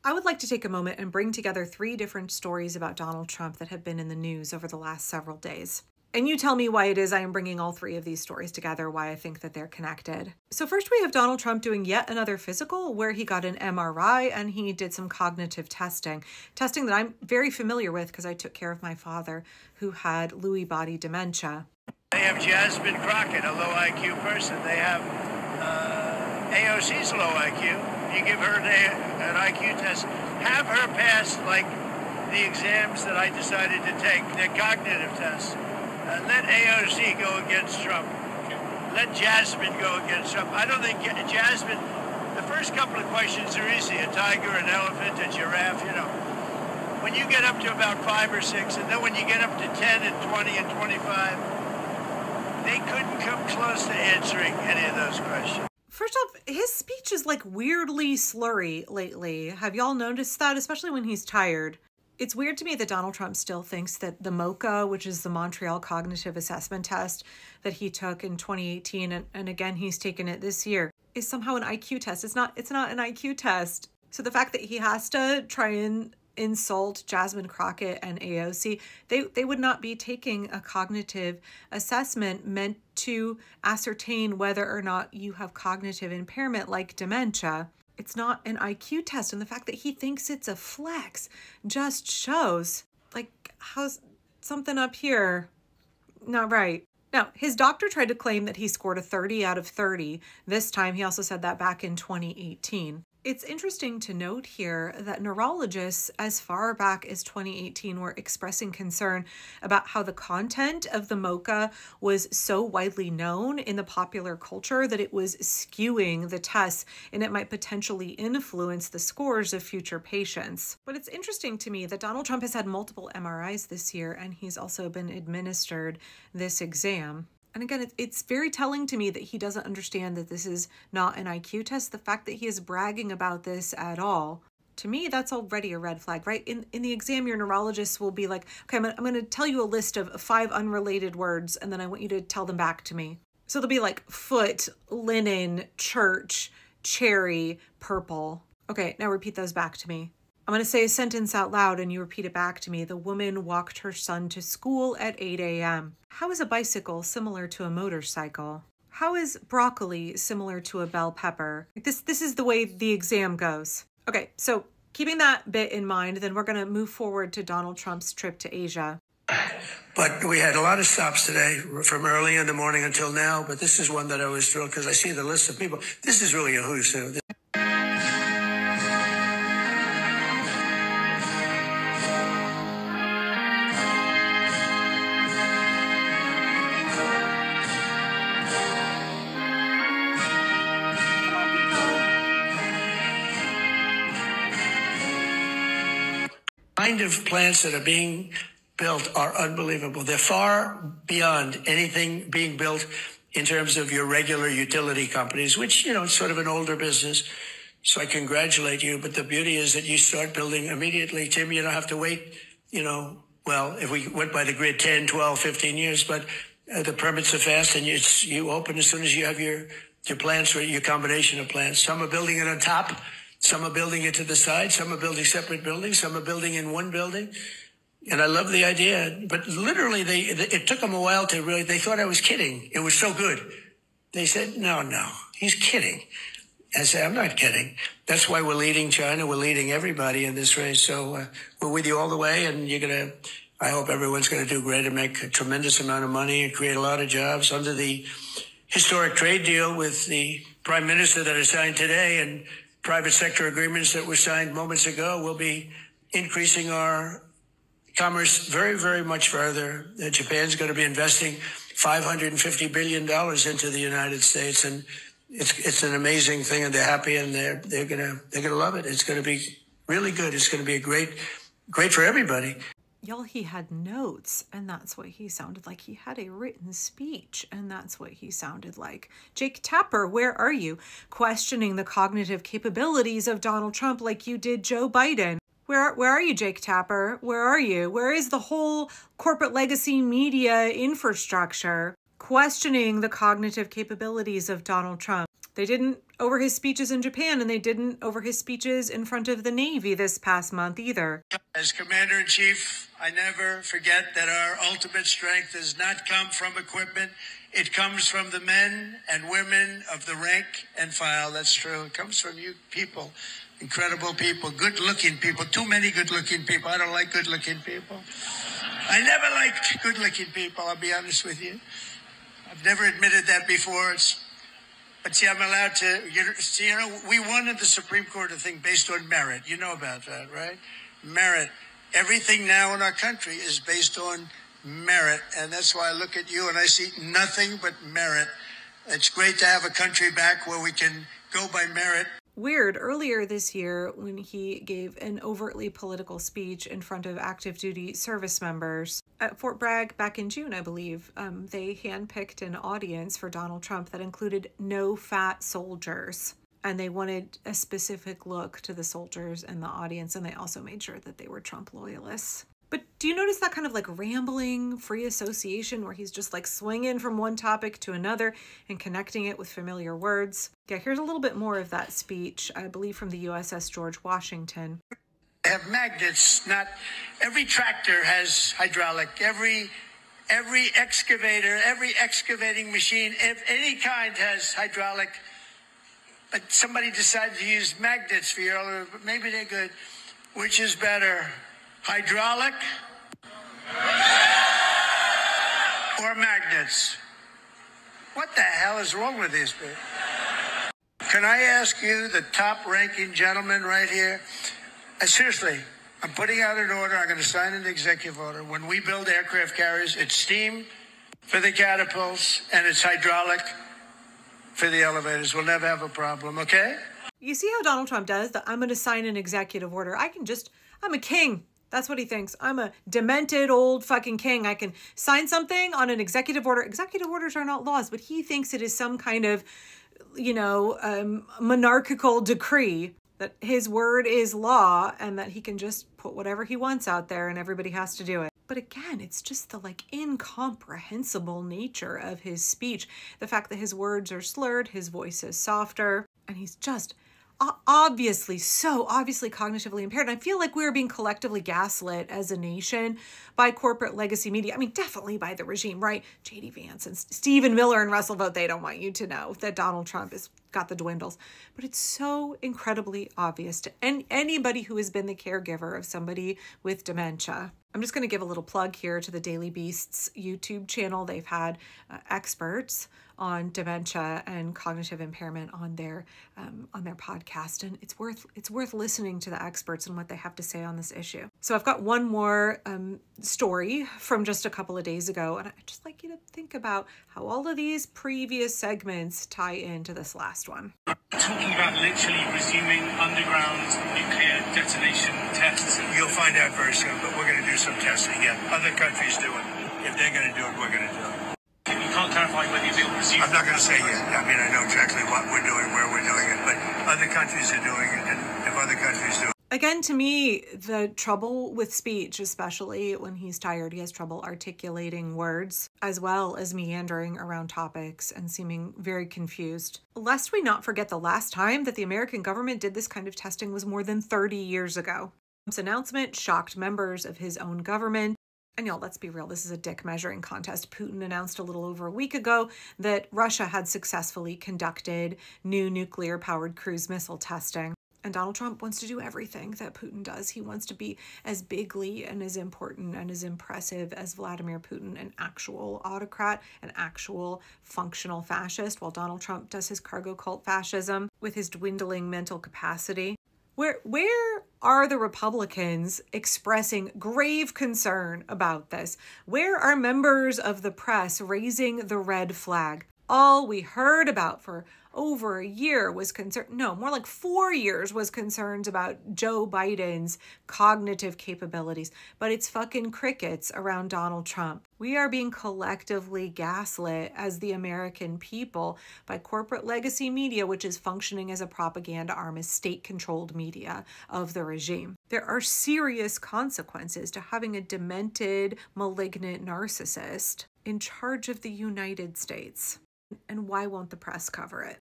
I would like to take a moment and bring together 3 different stories about Donald Trump that have been in the news over the last several days. And you tell me why it is I am bringing all 3 of these stories together, why I think that they're connected. So first we have Donald Trump doing yet another physical where he got an MRI and he did some cognitive testing that I'm very familiar with because I took care of my father who had Lewy body dementia. They have Jasmine Crockett, a low IQ person. They have AOC's low IQ. You give her an IQ test, have her pass like the exams that I decided to take, the cognitive tests. Let AOC go against Trump. Let Jasmine go against Trump. I don't think Jasmine, the first couple of questions are easy. A tiger, an elephant, a giraffe, you know. When you get up to about 5 or 6, and then when you get up to 10 and 20 and 25, they couldn't come close to answering any of those questions. First off, his speech is like weirdly slurry lately. Have y'all noticed that? Especially when he's tired. It's weird to me that Donald Trump still thinks that the MoCA, which is the Montreal Cognitive Assessment Test that he took in 2018, and again he's taken it this year, is somehow an IQ test. It's not an IQ test. So the fact that he has to try and insult Jasmine Crockett and AOC, they would not be taking a cognitive assessment meant to ascertain whether or not you have cognitive impairment like dementia. It's not an IQ test, and the fact that he thinks it's a flex just shows, like, how's something up here not right? Now, his doctor tried to claim that he scored a 30 out of 30 this time. He also said that back in 2018. It's interesting to note here that neurologists as far back as 2018 were expressing concern about how the content of the MoCA was so widely known in the popular culture that it was skewing the tests and it might potentially influence the scores of future patients. But it's interesting to me that Donald Trump has had multiple MRIs this year and he's also been administered this exam. And again, it's very telling to me that he doesn't understand that this is not an IQ test. The fact that he is bragging about this at all, to me, that's already a red flag, right? In the exam, your neurologist will be like, okay, I'm going to tell you a list of 5 unrelated words, and then I want you to tell them back to me. So they'll be like foot, linen, church, cherry, purple. Okay, now repeat those back to me. I'm going to say a sentence out loud and you repeat it back to me. The woman walked her son to school at 8 a.m. How is a bicycle similar to a motorcycle? How is broccoli similar to a bell pepper? This is the way the exam goes. Okay, so keeping that bit in mind, then we're going to move forward to Donald Trump's trip to Asia. But we had a lot of stops today from early in the morning until now. But this is one that I was thrilled because I see the list of people. This is really a who's who. Kind of plants that are being built are unbelievable. They're far beyond anything being built in terms of your regular utility companies, which, you know, it's sort of an older business. So I congratulate you. But the beauty is that you start building immediately, Tim. You don't have to wait, you know, well, if we went by the grid 10, 12, 15 years, but the permits are fast and you open as soon as you have your plants or your combination of plants. Some are building it on top. Some are building it to the side. Some are building separate buildings. Some are building in one building. And I love the idea. But literally, it took them a while to really, they thought I was kidding. It was so good. They said, no, he's kidding. I said, I'm not kidding. That's why we're leading China. We're leading everybody in this race. So we're with you all the way. And I hope everyone's going to do great and make a tremendous amount of money and create a lot of jobs under the historic trade deal with the prime minister that is signed today and private sector agreements that were signed moments ago. Will be increasing our commerce very, very much further. Japan's going to be investing $550 billion into the United States, and it's an amazing thing, and they're happy, and they're gonna love it. It's going to be really good. It's going to be great for everybody. Y'all, he had notes, and that's what he sounded like. He had a written speech, and that's what he sounded like. Jake Tapper, where are you? Questioning the cognitive capabilities of Donald Trump like you did Joe Biden. Where are you, Jake Tapper? Where are you? Where is the whole corporate legacy media infrastructure? Questioning the cognitive capabilities of Donald Trump. They didn't over his speeches in Japan, and they didn't over his speeches in front of the Navy this past month either. As Commander-in-Chief, I never forget that our ultimate strength does not come from equipment. It comes from the men and women of the rank and file. That's true. It comes from you people, incredible people, good-looking people, too many good-looking people. I don't like good-looking people. I never liked good-looking people, I'll be honest with you. I've never admitted that before. But see, I'm allowed to, we won in the Supreme Court a thing based on merit. You know about that, right? Merit. Everything now in our country is based on merit. And that's why I look at you and I see nothing but merit. It's great to have a country back where we can go by merit. Weird, earlier this year when he gave an overtly political speech in front of active duty service members at Fort Bragg back in June, I believe, they handpicked an audience for Donald Trump that included no fat soldiers. And they wanted a specific look to the soldiers in the audience, and they also made sure that they were Trump loyalists. But do you notice that kind of like rambling free association where he's just like swinging from one topic to another and connecting it with familiar words? Yeah, here's a little bit more of that speech, I believe from the USS George Washington. Have magnets. Not every tractor has hydraulic. Every excavator, every excavating machine of any kind has hydraulic. But somebody decided to use magnets for your, maybe they're good. Which is better, hydraulic or magnets? What the hell is wrong with these people? Can I ask you, the top-ranking gentleman right here? Seriously, I'm putting out an order. I'm going to sign an executive order. When we build aircraft carriers, it's steam for the catapults and it's hydraulic for the elevators. We'll never have a problem, okay? You see how Donald Trump does that? I'm going to sign an executive order. I'm a king. That's what he thinks. I'm a demented old fucking king. I can sign something on an executive order. Executive orders are not laws, but he thinks it is some kind of, monarchical decree that his word is law and that he can just put whatever he wants out there and everybody has to do it. But again, it's just the incomprehensible nature of his speech. The fact that his words are slurred, his voice is softer, and he's just obviously cognitively impaired. And I feel like we're being collectively gaslit as a nation by corporate legacy media. I mean, definitely by the regime, right? J.D. Vance and Stephen Miller and Russell Vogt, they don't want you to know that Donald Trump has got the dwindles. But it's so incredibly obvious to anybody who has been the caregiver of somebody with dementia. I'm just going to give a little plug here to the Daily Beast's YouTube channel. They've had experts on dementia and cognitive impairment on their podcast, and it's worth listening to the experts and what they have to say on this issue. So I've got one more story from just a couple of days ago, and I'd just like you to think about how all of these previous segments tie into this last one. Talking about literally resuming underground nuclear detonation tests. You'll find out very soon, but we're going to do some testing. Yeah, other countries do it. If they're going to do it, we're going to do it. You can't clarify whether you'll resume. I'm not going to say yet. I mean, I know exactly what we're doing, where we're doing it, but other countries are doing it, and if other countries do it. Again, to me, the trouble with speech, especially when he's tired, he has trouble articulating words, as well as meandering around topics and seeming very confused. Lest we not forget, the last time that the American government did this kind of testing was more than 30 years ago. Trump's announcement shocked members of his own government. And y'all, let's be real, this is a dick measuring contest. Putin announced a little over a week ago that Russia had successfully conducted new nuclear-powered cruise missile testing. And Donald Trump wants to do everything that Putin does. He wants to be as bigly and as important and as impressive as Vladimir Putin, an actual autocrat, an actual functional fascist, while Donald Trump does his cargo cult fascism with his dwindling mental capacity. Where are the Republicans expressing grave concern about this? Where are members of the press raising the red flag? All we heard about for over a year was more like 4 years was concerns about Joe Biden's cognitive capabilities, but it's fucking crickets around Donald Trump. We are being collectively gaslit as the American people by corporate legacy media, which is functioning as a propaganda arm, as state-controlled media of the regime. There are serious consequences to having a demented, malignant narcissist in charge of the United States. And why won't the press cover it?